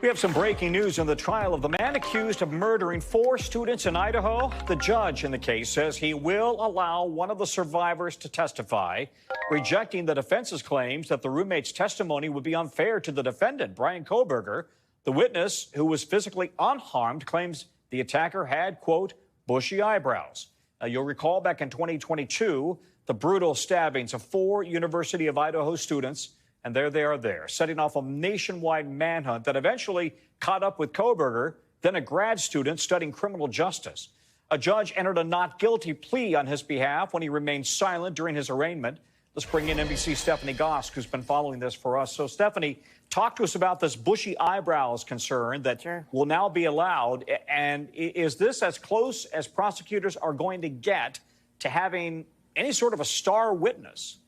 We have some breaking news in the trial of the man accused of murdering 4 students in Idaho. The judge in the case says he will allow one of the survivors to testify, rejecting the defense's claims that the roommate's testimony would be unfair to the defendant, Brian Kohberger. The witness, who was physically unharmed, claims the attacker had, quote, bushy eyebrows. Now, you'll recall back in 2022, the brutal stabbings of 4 University of Idaho students. And there they are there, setting off a nationwide manhunt that eventually caught up with Kohberger, then a grad student studying criminal justice. A judge entered a not guilty plea on his behalf when he remained silent during his arraignment. Let's bring in NBC's Stephanie Gosk, who's been following this for us. So, Stephanie, talk to us about this bushy eyebrows concern that will now be allowed. And is this as close as prosecutors are going to get to having any sort of a star witness?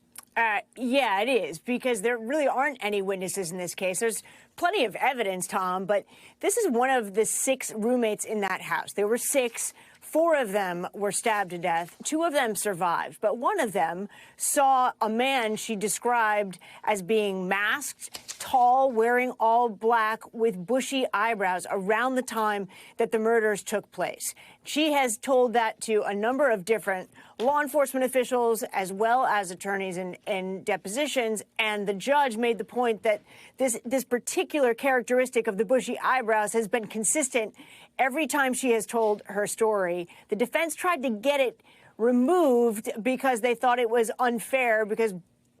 Yeah, it is, because there really aren't any witnesses in this case. There's plenty of evidence, Tom, but this is one of the 6 roommates in that house. There were 6. 4 of them were stabbed to death. 2 of them survived, but one of them saw a man she described as being masked, tall, wearing all black with bushy eyebrows around the time that the murders took place. She has told that to a number of different law enforcement officials as well as attorneys in depositions, and the judge made the point that this particular characteristic of the bushy eyebrows has been consistent every time she has told her story. The defense tried to get it removed because they thought it was unfair because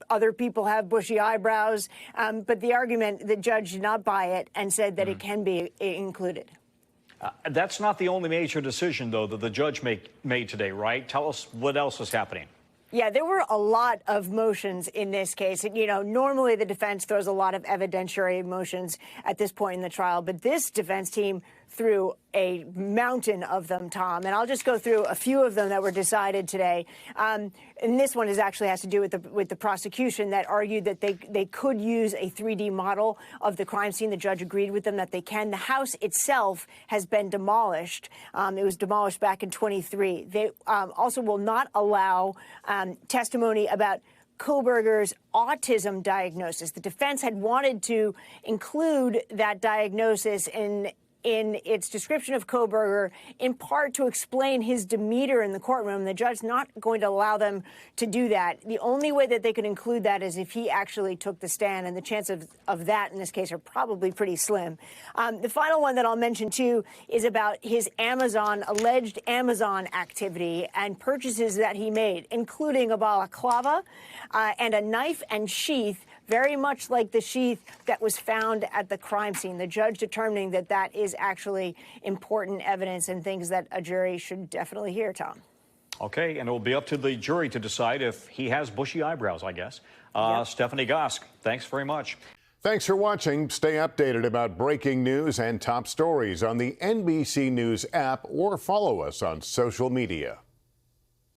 other people have bushy eyebrows, but the argument, the judge did not buy it and said that it can be included. That's not the only major decision, though, that the judge made today, right? Tell us what else is happening. Yeah, there were a lot of motions in this case. You know, normally the defense throws a lot of evidentiary motions at this point in the trial, but this defense team threw a mountain of them, Tom. And I'll just go through a few of them that were decided today. And this one actually has to do with the prosecution that argued that they could use a 3D model of the crime scene. The judge agreed with them that they can. The house itself has been demolished. It was demolished back in 23. They also will not allow testimony about Kohberger's autism diagnosis. The defense had wanted to include that diagnosis in its description of Kohberger, in part to explain his demeanor in the courtroom. The judge's not going to allow them to do that. The only way that they could include that is if he actually took the stand, and the chances of that in this case are probably pretty slim. The final one that I'll mention, too, is about his alleged Amazon activity and purchases that he made, including a balaclava and a knife and sheath, very much like the sheath that was found at the crime scene. The judge determining that that is actually important evidence and things that a jury should definitely hear, Tom. Okay, and it will be up to the jury to decide if he has bushy eyebrows, I guess. Yep. Stephanie Gosk, thanks very much. Thanks for watching. Stay updated about breaking news and top stories on the NBC News app or follow us on social media.